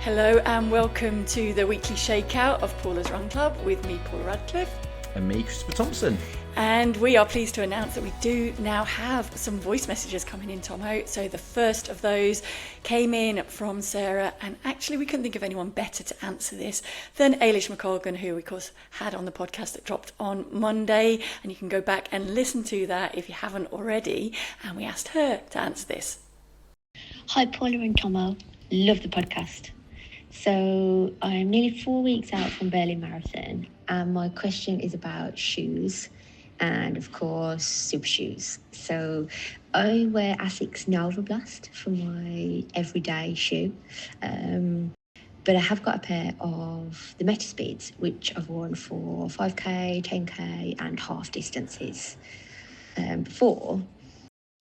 Hello and welcome to the weekly Shakeout of Paula's Run Club with me, Paula Radcliffe. And me, Christopher Thompson. And we are pleased to announce that we do now have some voice messages coming in, Thommo. So the first of those came in from Sarah, and actually we couldn't think of anyone better to answer this than Ailish McColgan, who we of course had on the podcast that dropped on Monday, and you can go back and listen to that if you haven't already, and we asked her to answer this. Hi Paula and Thommo, love the podcast. So I'm nearly 4 weeks out from Berlin Marathon, and my question is about shoes and of course super shoes. So I wear Asics Nova Blast for my everyday shoe, but I have got a pair of the Metaspeeds, which I've worn for 5k, 10k and half distances before.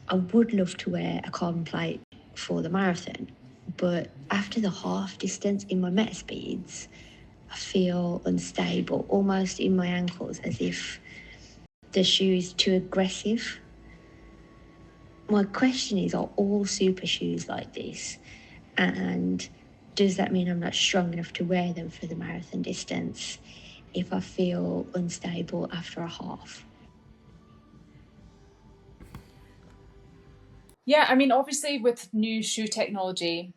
I would love to wear a carbon plate for the marathon, but after the half distance in my Metaspeeds, I feel unstable, almost in my ankles, as if the shoe is too aggressive. My question is, are all super shoes like this? And does that mean I'm not strong enough to wear them for the marathon distance if I feel unstable after a half? Yeah, I mean, obviously with new shoe technology,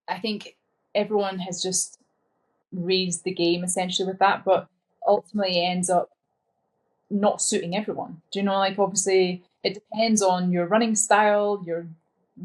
I think everyone has just raised the game essentially with that, but ultimately ends up not suiting everyone. Do you know, like obviously it depends on your running style, your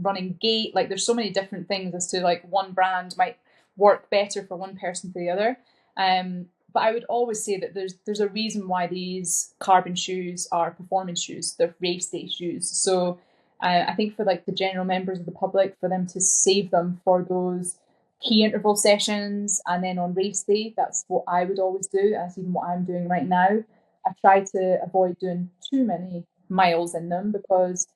running gait. Like there's so many different things as to like one brand might work better for one person to the other. But I would always say that there's a reason why these carbon shoes are performance shoes. They're race day shoes. So I think for like the general members of the public, for them to save them for those key interval sessions and then on race day, that's what I would always do. That's even what I'm doing right now. I try to avoid doing too many miles in them because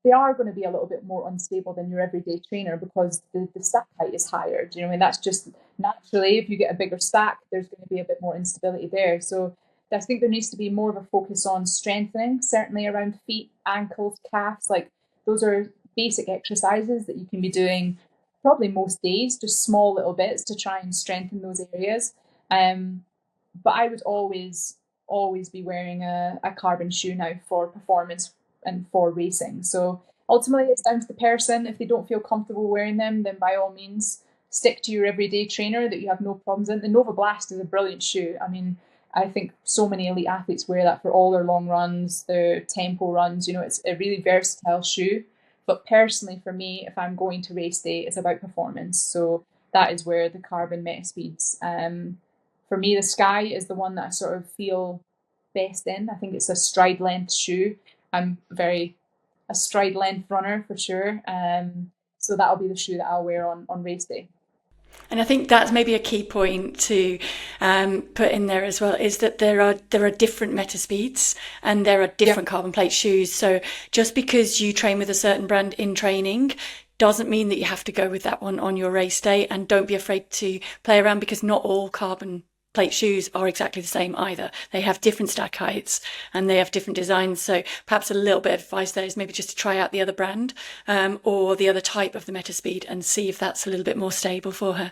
they are going to be a little bit more unstable than your everyday trainer because the stack height is higher. Do you know what I mean? That's just naturally, if you get a bigger stack, there's going to be a bit more instability there. So I think there needs to be more of a focus on strengthening, certainly around feet, ankles, calves. Like those are basic exercises that you can be doing probably most days, just small little bits to try and strengthen those areas. But I would always be wearing a carbon shoe now for performance and for racing. So ultimately it's down to the person. If they don't feel comfortable wearing them, then by all means stick to your everyday trainer that you have no problems in. The Nova Blast is a brilliant shoe. I mean, I think so many elite athletes wear that for all their long runs, their tempo runs. You know, it's a really versatile shoe. But personally, for me, if I'm going to race day, it's about performance. So that is where the carbon Metaspeeds. For me, the Sky is the one that I sort of feel best in. I think it's a stride length shoe. I'm a stride length runner for sure. So that'll be the shoe that I'll wear on race day. And I think that's maybe a key point to put in there as well, is that there are different Metaspeeds and there are different carbon plate shoes. So just because you train with a certain brand in training doesn't mean that you have to go with that one on your race day. And don't be afraid to play around, because not all carbon plate shoes are exactly the same either. They have different stack heights and they have different designs. So perhaps a little bit of advice there is maybe just to try out the other brand or the other type of the Metaspeed and see if that's a little bit more stable for her.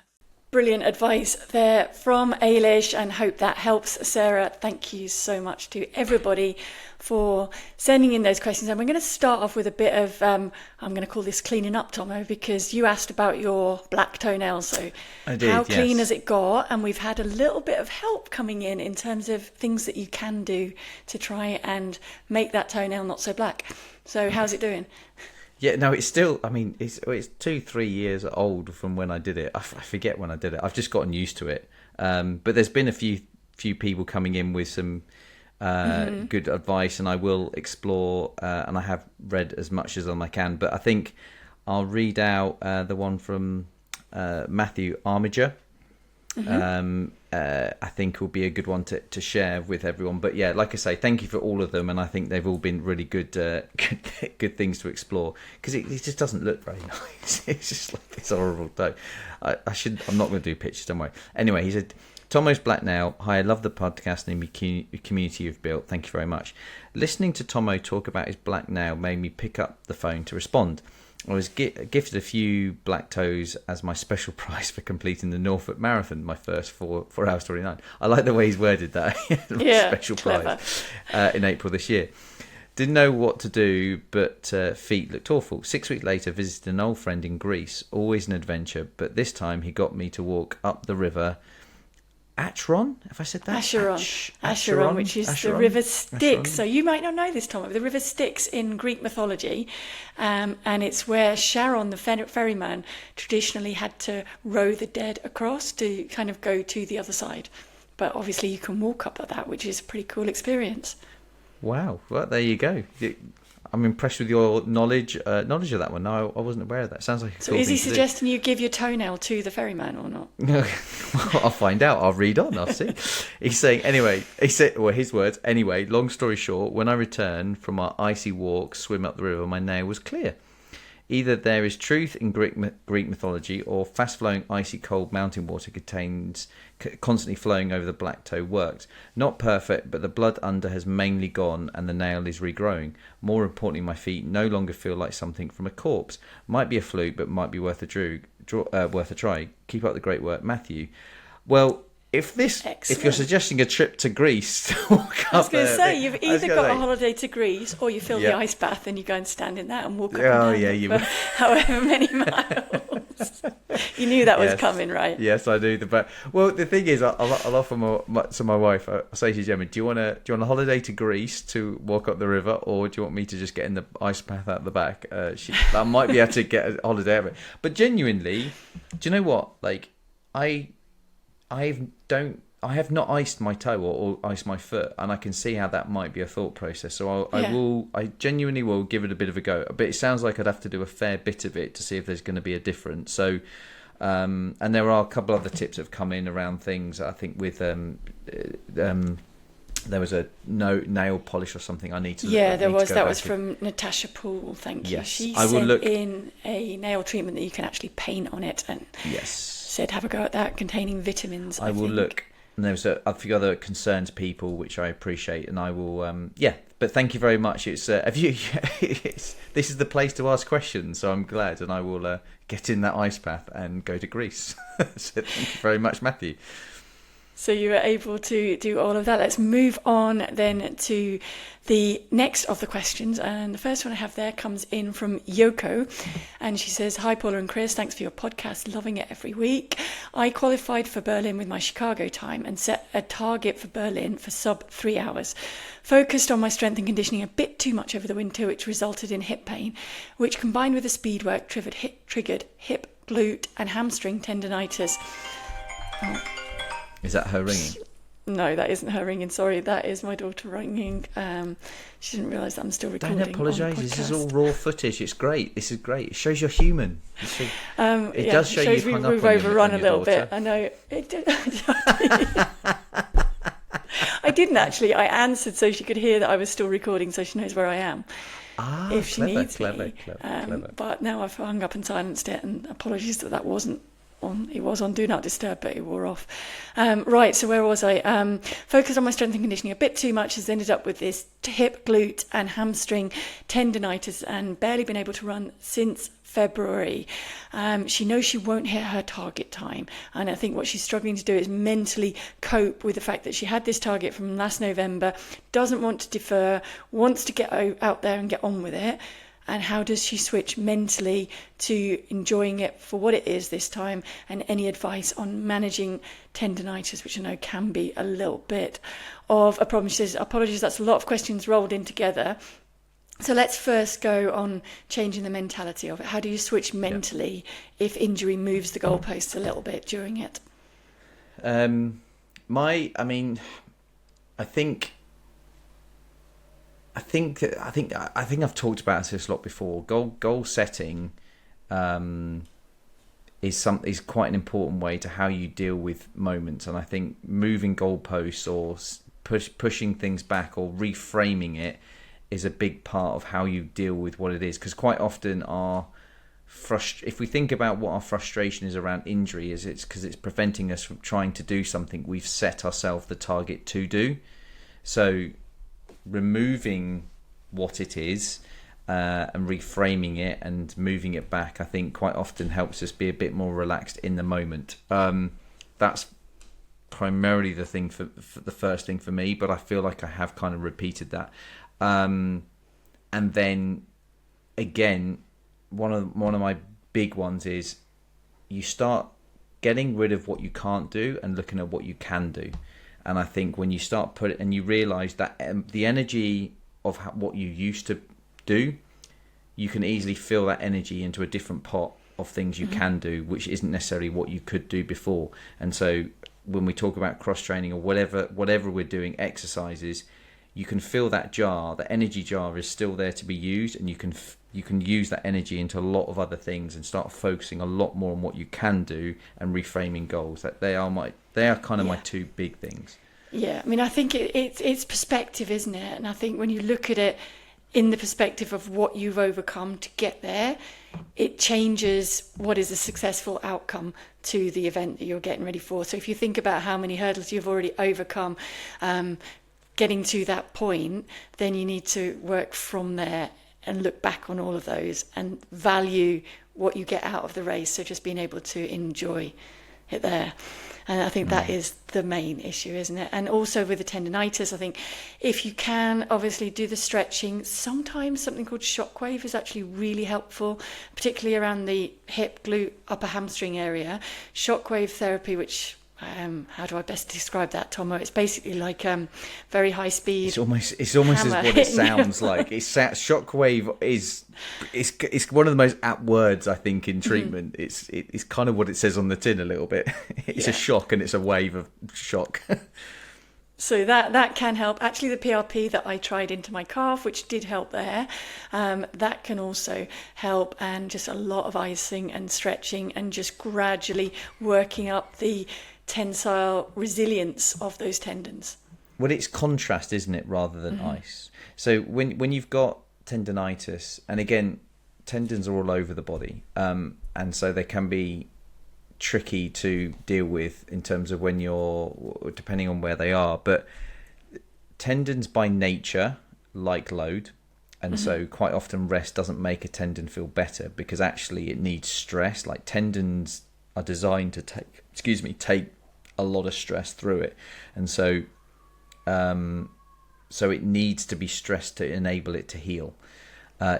Brilliant advice there from Ailish, and hope that helps. Sarah, thank you so much to everybody for sending in those questions. And we're going to start off with a bit of, I'm going to call this cleaning up, Thommo, because you asked about your black toenails. So I did, how clean yes. has it got? And we've had a little bit of help coming in terms of things that you can do to try and make that toenail not so black. So how's it doing? Yeah, no, it's still, I mean, it's 2-3 years old from when I did it. I forget when I did it. I've just gotten used to it. But there's been a few people coming in with some good advice, and I will explore, and I have read as much as I can. But I think I'll read out the one from Matthew Armiger. I think will be a good one to share with everyone. But yeah, like I say, thank you for all of them, and I think they've all been really good good things to explore, because it just doesn't look very nice. It's just like this horrible toe. I'm not going to do pictures, don't worry. Anyway, he said, Thommo's black now. Hi, I love the podcast and the community you've built. Thank you very much. Listening to Thommo talk about his black nail made me pick up the phone to respond. I was gifted a few black toes as my special prize for completing the Norfolk Marathon, my first 4 hours 29. I like the way he's worded that. Yeah, special clever. prize in April this year. Didn't know what to do, but feet looked awful. 6 weeks later, visited an old friend in Greece. Always an adventure, but this time he got me to walk up the river Acheron, if I said that? Acheron, which is the river Styx. So you might not know this, Tom. The river Styx in Greek mythology, and it's where Charon, the ferryman, traditionally had to row the dead across to kind of go to the other side. But obviously you can walk up that, which is a pretty cool experience. Wow. Well, there you go. I'm impressed with your knowledge of that one. No, I wasn't aware of that. Sounds like a So cool is he thing to do. suggesting you give your toenail to the ferryman or not? Well, I'll find out. I'll read on. I'll see. He's saying, anyway, his words, anyway, long story short, when I returned from our icy walk, swim up the river, my nail was clear. Either there is truth in Greek mythology, or fast-flowing, icy cold mountain water constantly flowing over the black toe worked. Not perfect, but the blood under has mainly gone and the nail is regrowing. More importantly, my feet no longer feel like something from a corpse. Might be a fluke, but might be worth a try. Keep up the great work, Matthew. Well, if you're suggesting a trip to Greece, to walk I was going to up say, you've either got a holiday to Greece or you fill the ice bath and you go and stand in that and walk up and down for however many miles. You knew that was coming, right? Yes, I do. Well, the thing is, I'll offer to my wife. I'll say to Gemma, do you want a holiday to Greece to walk up the river, or do you want me to just get in the ice bath out the back? I might be able to get a holiday out of it. But genuinely, do you know what? Like, I have not iced my toe or iced my foot, and I can see how that might be a thought process. So I genuinely will give it a bit of a go. But it sounds like I'd have to do a fair bit of it to see if there's going to be a difference. So, and there are a couple other tips that have come in around things. I think with there was a nail polish or something I need to. Yeah, there was. That was from Natasha Poole. Thank you. Yes, She I will sent look in a nail treatment that you can actually paint on it, and said have a go at that, containing vitamins. I will look. And there was a few other concerned people, which I appreciate, and I will. But thank you very much. It's this is the place to ask questions, so I'm glad, and I will get in that ice bath and go to Greece. So thank you very much, Matthew. So you were able to do all of that. Let's move on then to the next of the questions. And the first one I have there comes in from Yoko. And she says, "Hi, Paula and Chris. Thanks for your podcast. Loving it every week. I qualified for Berlin with my Chicago time and set a target for Berlin for sub 3 hours. Focused on my strength and conditioning a bit too much over the winter, which resulted in hip pain, which combined with the speed work triggered hip, glute and hamstring tendonitis." Is that her ringing? No, that isn't her ringing. Sorry, that is my daughter ringing. She didn't realise that I'm still recording. Don't apologise. This is all raw footage. It's great. This is great. It shows you're human. It does show you've hung up on overrun your a little daughter. bit. I know. It did. I didn't actually. I answered so she could hear that I was still recording, so she knows where I am. If she needs me. Clever. But now I've hung up and silenced it, and apologies that wasn't on. It was on Do Not Disturb, but it wore off. Right, so where was I? Focused on my strength and conditioning a bit too much, has ended up with this hip, glute and hamstring tendonitis, and barely been able to run since February. She knows she won't hit her target time, and I think what she's struggling to do is mentally cope with the fact that she had this target from last November, doesn't want to defer, wants to get out there and get on with it. And how does she switch mentally to enjoying it for what it is this time? And any advice on managing tendonitis, which I know can be a little bit of a problem. She says, "Apologies, that's a lot of questions rolled in together." So let's first go on changing the mentality of it. How do you switch mentally if injury moves the goalposts a little bit during it? I think I've talked about this a lot before. Goal setting is quite an important way to how you deal with moments, and I think moving goalposts or pushing things back or reframing it is a big part of how you deal with what it is. Because quite often if we think about what our frustration is around injury, it's because it's preventing us from trying to do something we've set ourselves the target to do. So removing what it is and reframing it and moving it back, I think quite often helps us be a bit more relaxed in the moment. That's primarily the thing for the first thing for me, but I feel like I have kind of repeated that. And then again, one of my big ones is you start getting rid of what you can't do and looking at what you can do. And I think when you start and you realize that the energy of what you used to do, you can easily fill that energy into a different pot of things you can do, which isn't necessarily what you could do before. And so when we talk about cross training or whatever we're doing, exercises, you can fill that jar. The energy jar is still there to be used, and you can use that energy into a lot of other things and start focusing a lot more on what you can do and reframing goals. That they are kind of my two big things. Yeah, I mean, I think it's perspective, isn't it? And I think when you look at it in the perspective of what you've overcome to get there, it changes what is a successful outcome to the event that you're getting ready for. So if you think about how many hurdles you've already overcome, getting to that point, then you need to work from there and look back on all of those and value what you get out of the race. So just being able to enjoy it there. And I think that is the main issue, isn't it? And also with the tendinitis, I think if you can obviously do the stretching, sometimes something called shockwave is actually really helpful, particularly around the hip, glute, upper hamstring area. Shockwave therapy, which how do I best describe that, Thommo? It's basically like very high speed. It's almost as what it sounds like. Shockwave it's one of the most apt words I think in treatment. It's kind of what it says on the tin a little bit. It's a shock and it's a wave of shock. So that can help. Actually, the PRP that I tried into my calf, which did help there, that can also help. And just a lot of icing and stretching and just gradually working up the tensile resilience of those tendons. Well, it's contrast, isn't it, rather than ice. So when you've got tendinitis, and again, tendons are all over the body, and so they can be tricky to deal with in terms of when you're, depending on where they are. But tendons by nature like load, and so quite often rest doesn't make a tendon feel better because actually it needs stress. Like tendons are designed to take a lot of stress through it, and so it needs to be stressed to enable it to heal,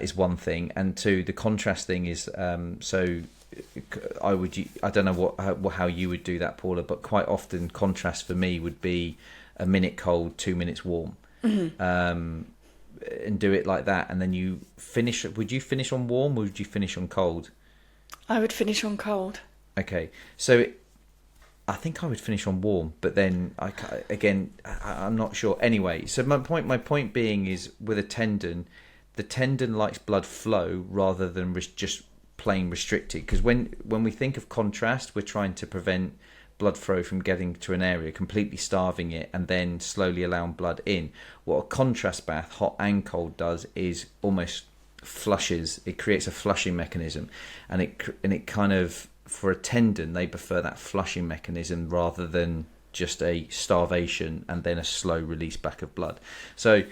is one thing. And two, the contrast thing is I don't know how you would do that, Paula, but quite often contrast for me would be a minute cold, 2 minutes warm, and do it like that, and then you finish. Would you finish on warm or would you finish on cold? I would finish on cold. Okay, so I think I would finish on warm, but then I'm not sure. Anyway, so my point being is with a tendon, the tendon likes blood flow rather than just plain restricted. Because when we think of contrast, we're trying to prevent blood flow from getting to an area, completely starving it, and then slowly allowing blood in. What a contrast bath, hot and cold, does is almost flushes. It creates a flushing mechanism, and it kind of, for a tendon, they prefer that flushing mechanism rather than just a starvation and then a slow release back of blood. So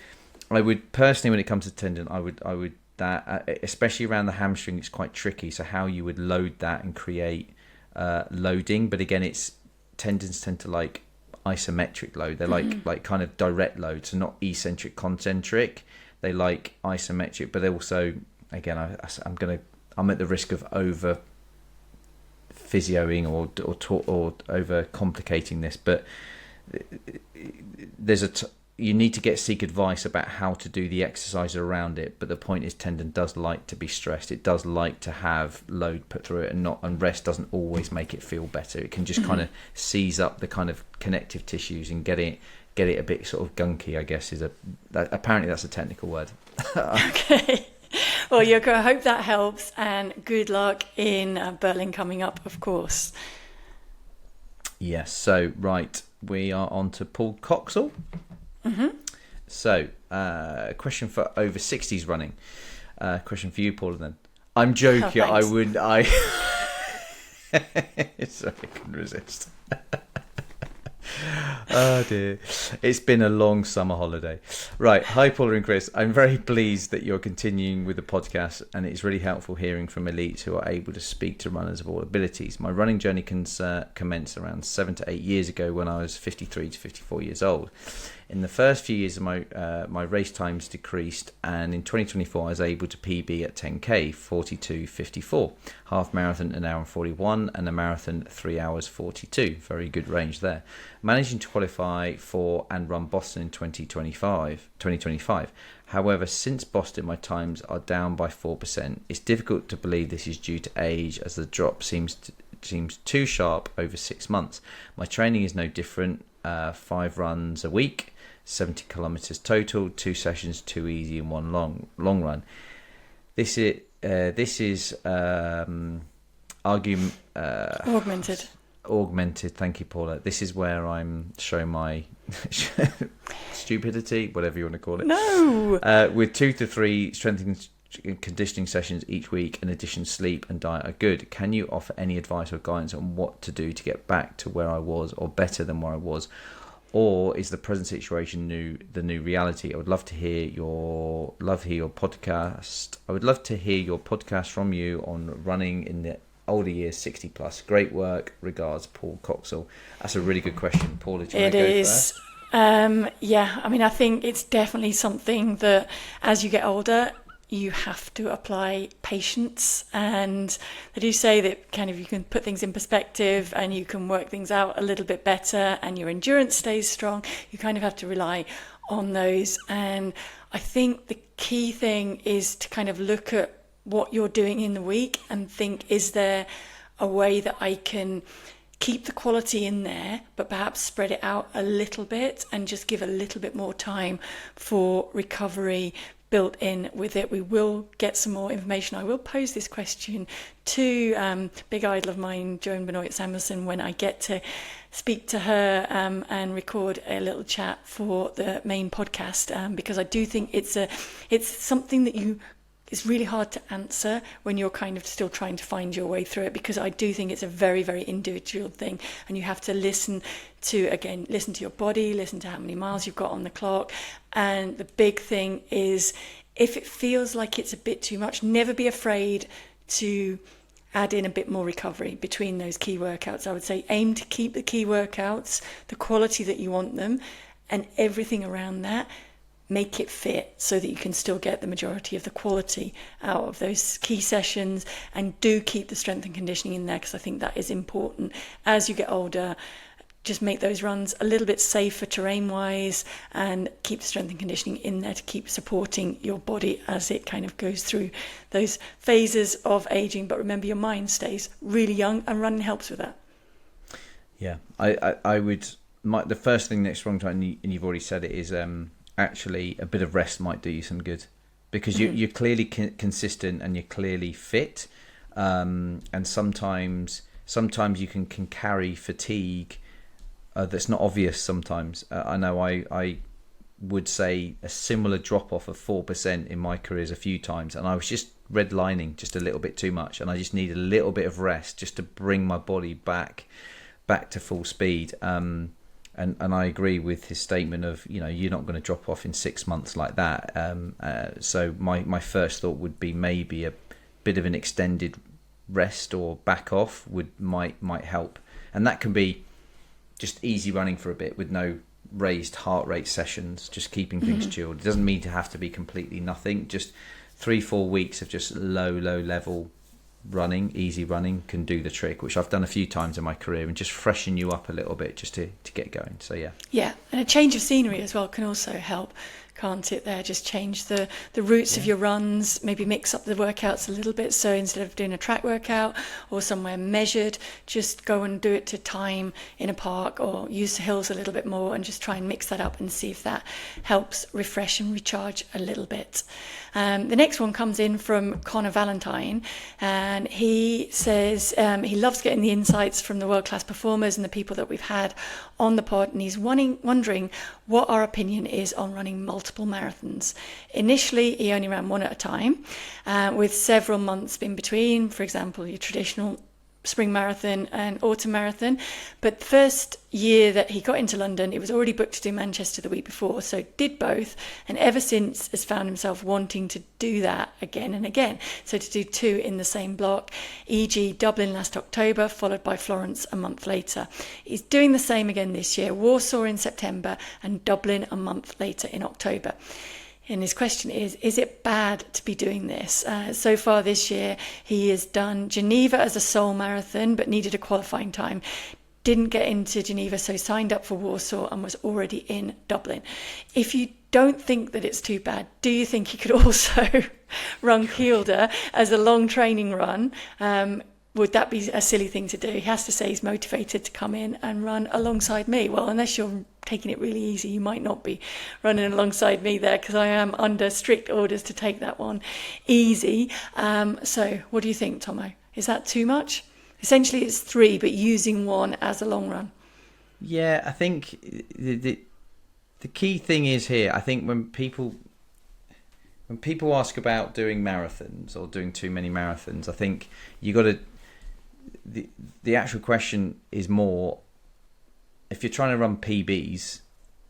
I would personally, when it comes to tendon, I would that, especially around the hamstring, it's quite tricky. So how you would load that and create loading, but again, tendons tend to like isometric load. They're like kind of direct load, so not eccentric, concentric. They like isometric, but they also, again, I'm at the risk of over physioing or over complicating this, but you need to seek advice about how to do the exercise around it. But the point is, tendon does like to be stressed. It does like to have load put through it, and rest doesn't always make it feel better. It can just kind of seize up the kind of connective tissues and get it a bit sort of gunky, I guess, apparently that's a technical word. Okay. Well, Yoko, I hope that helps, and good luck in Berlin coming up, of course. Yes, so right, we are on to Paul Coxall. So, question for over 60s running. Question for you, Paula, then. I'm joking, Oh, sorry, I couldn't resist. Oh dear. It's been a long summer holiday. Right. Hi, Paula and Chris. I'm very pleased that you're continuing with the podcast, and it's really helpful hearing from elites who are able to speak to runners of all abilities. My running journey commenced around 7 to 8 years ago when I was 53 to 54 years old. In the first few years of my race times decreased, and in 2024 I was able to PB at 10k 42:54, half marathon an hour and 41, and a marathon 3 hours 42. Very good range there. Managing to qualify for and run Boston in 2025. However, since Boston my times are down by 4%. It's difficult to believe this is due to age, as the drop seems too sharp over 6 months. My training is no different. 5 runs a week, 70 kilometers total, 2 sessions, 2 easy and 1 long run. This is augmented. Thank you, Paula. This is where I'm showing my stupidity, whatever you want to call it. No. With 2 to 3 strengthening conditioning sessions each week. In addition, sleep and diet are good. Can you offer any advice or guidance on what to do to get back to where I was, or better than where I was? Or is the present situation the new reality? I would love to hear your podcast. I would love to hear your podcast from you on running in the older years, 60 plus. Great work. Regards, Paul Coxall. That's a really good question. Paula, do you want to go first? Yeah, I mean, I think it's definitely something that as you get older, you have to apply patience, and they do say that kind of you can put things in perspective and you can work things out a little bit better, and your endurance stays strong. You kind of have to rely on those, and I think the key thing is to kind of look at what you're doing in the week and think, is there a way that I can keep the quality in there but perhaps spread it out a little bit and just give a little bit more time for recovery built in with it. We will get some more information. I will pose this question to big idol of mine, Joan Benoit Samuelson, when I get to speak to her and record a little chat for the main podcast, because I do think it's something that it's really hard to answer when you're kind of still trying to find your way through it, because I do think it's a very, very individual thing, and you have to listen to your body, listen to how many miles you've got on the clock. And the big thing is, if it feels like it's a bit too much, never be afraid to add in a bit more recovery between those key workouts. I would say aim to keep the key workouts the quality that you want them, and everything around that, make it fit so that you can still get the majority of the quality out of those key sessions. And do keep the strength and conditioning in there, because I think that is important as you get older. Just make those runs a little bit safer terrain wise, and keep the strength and conditioning in there to keep supporting your body as it kind of goes through those phases of aging. But remember, your mind stays really young, and running helps with that. Yeah, I would. The first thing next wrong time, and you've already said it, is actually a bit of rest might do you some good, because you're clearly consistent and you're clearly fit, and sometimes you can carry fatigue that's not obvious sometimes. I know I would say a similar drop off of 4% in my careers a few times, and I was just redlining just a little bit too much, and I just need a little bit of rest just to bring my body back to full speed. And I agree with his statement of, you're not going to drop off in 6 months like that. So my first thought would be maybe a bit of an extended rest or back off might help. And that can be just easy running for a bit with no raised heart rate sessions, just keeping things chilled. It doesn't mean to have to be completely nothing. Just 3-4 weeks of just low level running, easy running, can do the trick, which I've done a few times in my career, and just freshen you up a little bit just to get going. So yeah, and a change of scenery as well can also help, can't it? There, just change the routes of your runs, maybe mix up the workouts a little bit. So instead of doing a track workout or somewhere measured, just go and do it to time in a park, or use the hills a little bit more, and just try and mix that up and see if that helps refresh and recharge a little bit. The next one comes in from Connor Valentine, and he says he loves getting the insights from the world-class performers and the people that we've had on the pod, and he's wondering what our opinion is on running multiple marathons. Initially, he only ran one at a time, with several months in between. For example, your traditional spring marathon and autumn marathon. But the first year that he got into London, it was already booked to do Manchester the week before, so did both, and ever since has found himself wanting to do that again and again. So to do 2 in the same block, e.g. Dublin last October, followed by Florence a month later. He's doing the same again this year, Warsaw in September and Dublin a month later in October. And his question is it bad to be doing this? So far this year, he has done Geneva as a sole marathon, but needed a qualifying time. Didn't get into Geneva, so signed up for Warsaw and was already in Dublin. If you don't think that it's too bad, do you think he could also run Kielder as a long training run? Would that be a silly thing to do? He has to say he's motivated to come in and run alongside me. Well, unless you're taking it really easy, you might not be running alongside me there, because I am under strict orders to take that one easy. So what do you think, Thommo? Is that too much? Essentially, it's 3, but using 1 as a long run. Yeah, I think the key thing is here, I think when people ask about doing marathons or doing too many marathons, I think you got to... The actual question is more, if you're trying to run PBs,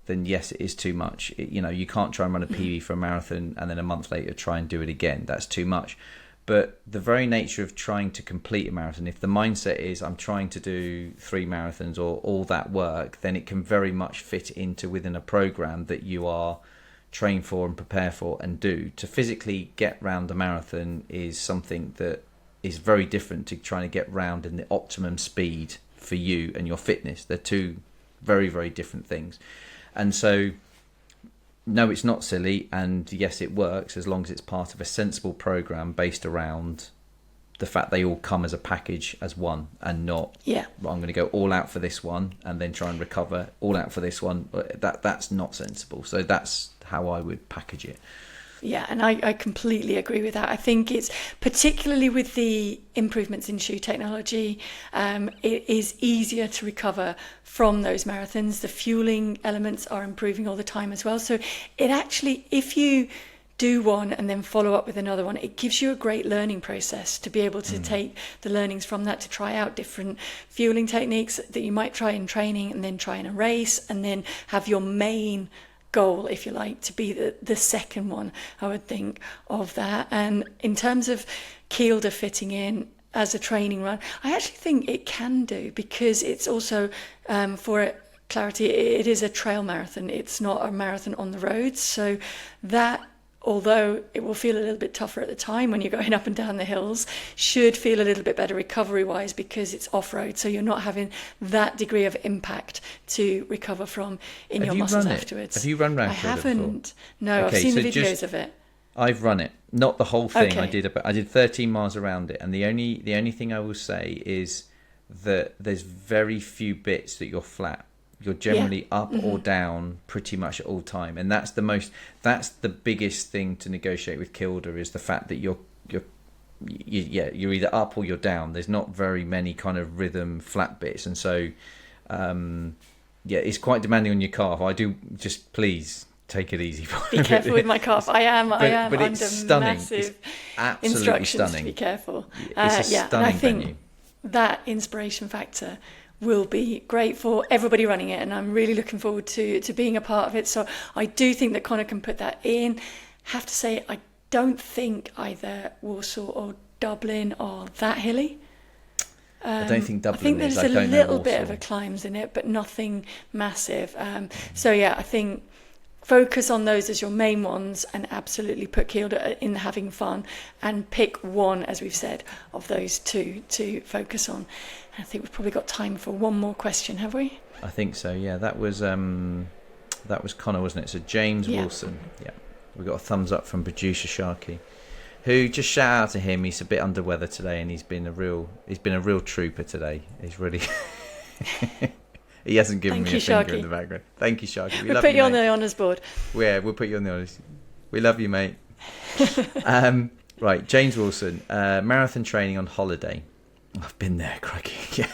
then yes, it is too much. You can't try and run a PB for a marathon and then a month later try and do it again. That's too much. But the very nature of trying to complete a marathon, if the mindset is I'm trying to do 3 marathons or all that work, then it can very much fit into within a program that you are trained for and prepare for and do. To physically get round a marathon is something that is very different to trying to get round in the optimum speed for you and your fitness. They're 2 very, very different things. And so, no, it's not silly, and yes, it works as long as it's part of a sensible program based around the fact they all come as a package as one, and not, well, I'm going to go all out for this one and then try and recover, all out for this one. That's not sensible. So that's how I would package it. Yeah, and I completely agree with that. I think it's particularly with the improvements in shoe technology, it is easier to recover from those marathons. The fueling elements are improving all the time as well. So it actually, if you do one and then follow up with another one, it gives you a great learning process to be able to take the learnings from that to try out different fueling techniques that you might try in training and then try in a race, and then have your main goal, if you like, to be the second one, I would think, of that. And in terms of Kielder fitting in as a training run, I actually think it can do, because it's also, for clarity, it is a trail marathon. It's not a marathon on the roads. So that, although it will feel a little bit tougher at the time when you're going up and down the hills, should feel a little bit better recovery-wise, because it's off-road, so you're not having that degree of impact to recover from in your muscles afterwards. Have you run round? I haven't. No, okay, I've seen the videos of it. I've run it, not the whole thing. Okay. I did 13 miles around it, and the only thing I will say is that there's very few bits that you're flat. You're generally up or down pretty much at all time, and that's the biggest thing to negotiate with Kielder, is the fact that you're either up or you're down. There's not very many kind of rhythm flat bits, and so it's quite demanding on your calf. I do, just please take it easy. Be careful with my calf. I am but under it's stunning. massive It's instructions stunning. to be careful. It's a stunning and I think venue. that inspiration factor will be great for everybody running it, and I'm really looking forward to being a part of it. So I do think that Conor can put that in. Have to say, I don't think either Warsaw or Dublin are that hilly. I don't think Dublin I think there's is. a little bit of a climbs in it, but nothing massive. I think focus on those as your main ones, and absolutely put Kielder in having fun, and pick one, as we've said, of those 2 to focus on. I think we've probably got time for one more question, have we? I think so, yeah. That was Connor, wasn't it? So James Wilson. Yeah. We got a thumbs up from producer Sharky, who, just shout out to him, he's a bit under weather today, and he's been a real trooper today. He's really he hasn't given me a finger in the background. Thank you, Sharky. We'll put you on the honours board. Yeah, we'll put you on the honours. We love you, mate. Right, James Wilson, marathon training on holiday. I've been there, crikey. Yeah.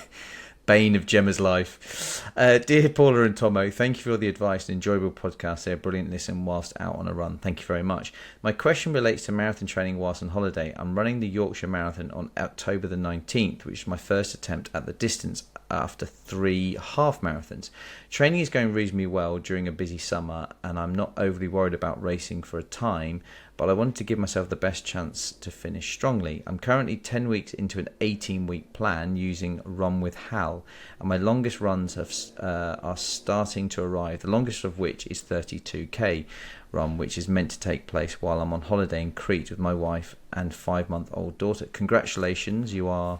bane of Gemma's life. Dear Paula and Thommo, thank you for all the advice and enjoyable podcast. They're brilliant listen whilst out on a run. Thank you very much. My question relates to marathon training whilst on holiday. I'm running the Yorkshire Marathon on October the 19th, which is my first attempt at the distance after 3 half marathons. Training is going reasonably well during a busy summer, and I'm not overly worried about racing for a time, but I wanted to give myself the best chance to finish strongly. I'm currently 10 weeks into an 18-week plan using Run with Hal, and my longest runs are starting to arrive, the longest of which is 32k run, which is meant to take place while I'm on holiday in Crete with my wife and 5-month-old daughter. Congratulations, you are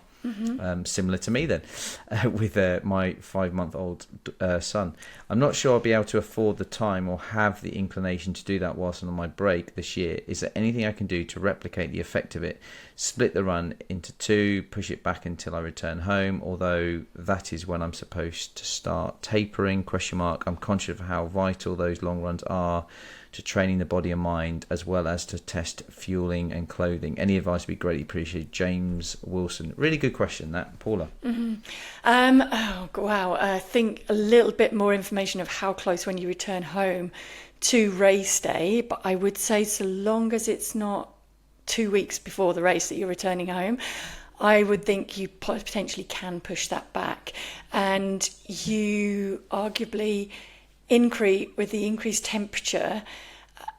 similar to me then, with my 5-month-old son. I'm not sure I'll be able to afford the time or have the inclination to do that whilst I'm on my break this year. Is there anything I can do to replicate the effect of it? Split the run into 2, push it back until I return home, although that is when I'm supposed to start tapering, ? I'm conscious of how vital those long runs are to training the body and mind, as well as to test fueling and clothing. Any advice would be greatly appreciated. James Wilson. Really good question, that, Paula. Wow. I think a little bit more information of how close when you return home to race day, but I would say so long as it's not 2 weeks before the race that you're returning home, I would think you potentially can push that back. And you arguably, in Crete, with the increased temperature,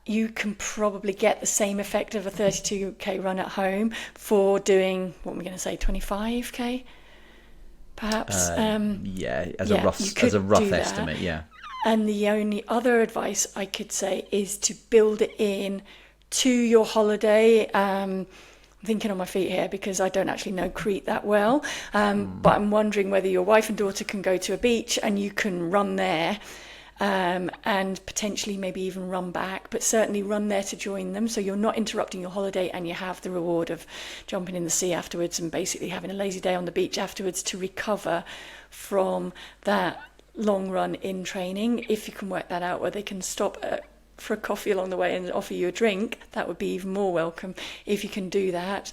you can probably get the same effect of a 32k run at home for doing, what am I going to say, 25k perhaps. As a rough estimate, yeah. And the only other advice I could say is to build it in to your holiday. I'm thinking on my feet here because I don't actually know Crete that well, but I'm wondering whether your wife and daughter can go to a beach and you can run there, and potentially maybe even run back, but certainly run there to join them, so you're not interrupting your holiday and you have the reward of jumping in the sea afterwards and basically having a lazy day on the beach afterwards to recover from that long run in training. If you can work that out where they can stop for a coffee along the way and offer you a drink, that would be even more welcome if you can do that.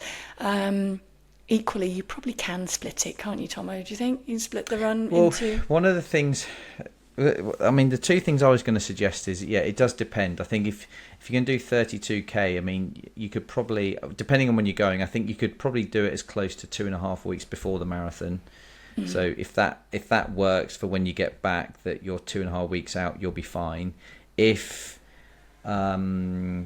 Equally, you probably can split it, can't you, Thommo? Do you think you can split the run into... One of the things, I mean, the 2 things I was going to suggest is, it does depend. I think if you can do 32k, I mean, you could probably, depending on when you're going, I think you could probably do it as close to 2.5 weeks before the marathon. So if that works for when you get back, that you're 2.5 weeks out, you'll be fine. If you're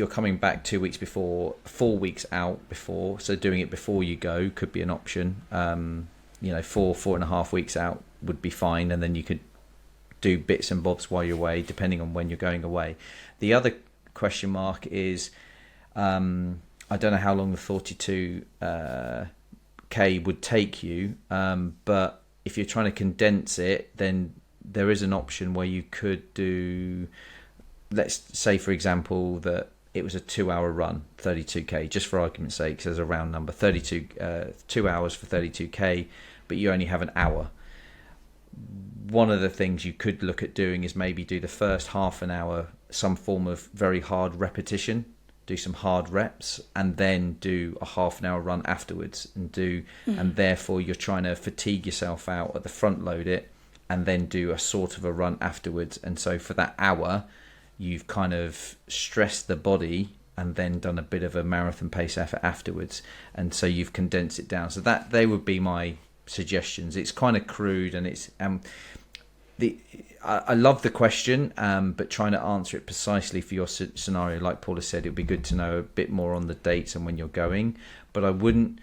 coming back 2 weeks before, 4 weeks out before, so doing it before you go could be an option. 4.5 weeks out would be fine, and then you could do bits and bobs while you're away, depending on when you're going away. The other question mark is, I don't know how long the 42k would take you, but if you're trying to condense it, then there is an option where you could do, let's say for example that it was a 2-hour run, 32k, just for argument's sake, as a round number, 2 hours for 32k, but you only have an hour. One of the things you could look at doing is maybe do the first half an hour some form of very hard repetition, do some hard reps, and then do a half an hour run afterwards, and therefore you're trying to fatigue yourself out at the front load it, and then do a sort of a run afterwards. And so for that hour, you've kind of stressed the body and then done a bit of a marathon pace effort afterwards, and so you've condensed it down. So that they would be my suggestions. It's kind of crude, and it's I love the question, but trying to answer it precisely for your scenario, like Paula said, it would be good to know a bit more on the dates and when you're going. But I wouldn't,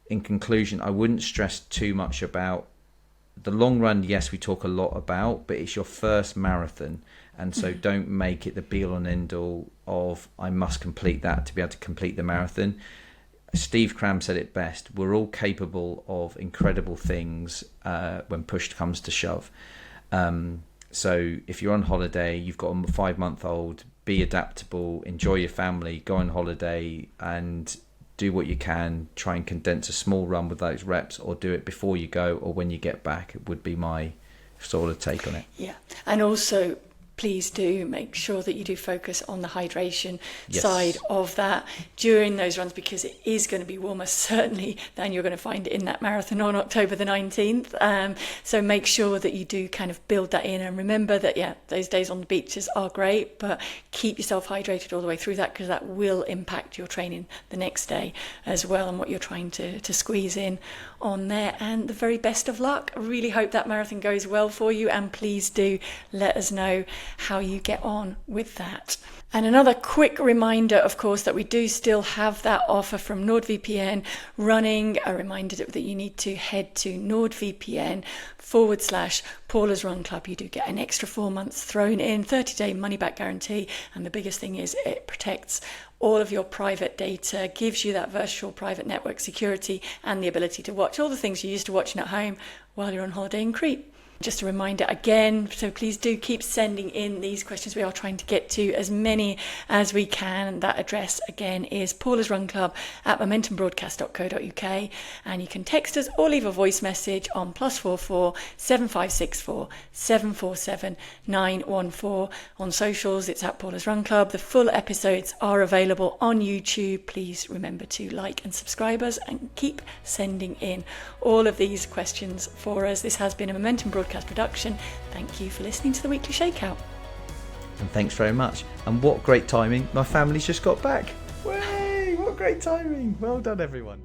in conclusion, I wouldn't stress too much about the long run. Yes, we talk a lot about, but it's your first marathon, and so don't make it the be all and end all of I must complete that to be able to complete the marathon. Steve Cram said it best: we're all capable of incredible things when push comes to shove. So if you're on holiday, you've got a 5-month-old, be adaptable, enjoy your family, go on holiday and do what you can. Try and condense a small run with those reps, or do it before you go or when you get back. It would be my sort of take on it. Yeah, and also please do make sure that you do focus on the hydration Yes. side of that during those runs, because it is going to be warmer certainly than you're going to find in that marathon on October the 19th. So make sure that you do kind of build that in, and remember that, yeah, those days on the beaches are great, but keep yourself hydrated all the way through that, because that will impact your training the next day as well, and what you're trying to squeeze in on there. And the very best of luck. I really hope that marathon goes well for you, and please do let us know how you get on with that. And another quick reminder, of course, that we do still have that offer from NordVPN running. A reminder that you need to head to NordVPN/Paula's Run Club. You do get an extra 4 months thrown in, 30-day money-back guarantee. And the biggest thing is it protects all of your private data, gives you that virtual private network security and the ability to watch all the things you're used to watching at home while you're on holiday in Crete. Just a reminder again, so please do keep sending in these questions. We are trying to get to as many as we can. And that address again is Paula's Run Club at momentumbroadcast.co.uk. And you can text us or leave a voice message on +44 7564 747 914. On socials, it's at Paula's Run Club. The full episodes are available on YouTube. Please remember to like and subscribe us, and keep sending in all of these questions for us. This has been a Momentum Broadcast production. Thank you for listening to the weekly Shakeout. And thanks very much. And what great timing. My family's just got back. Way! What great timing. Well done, everyone.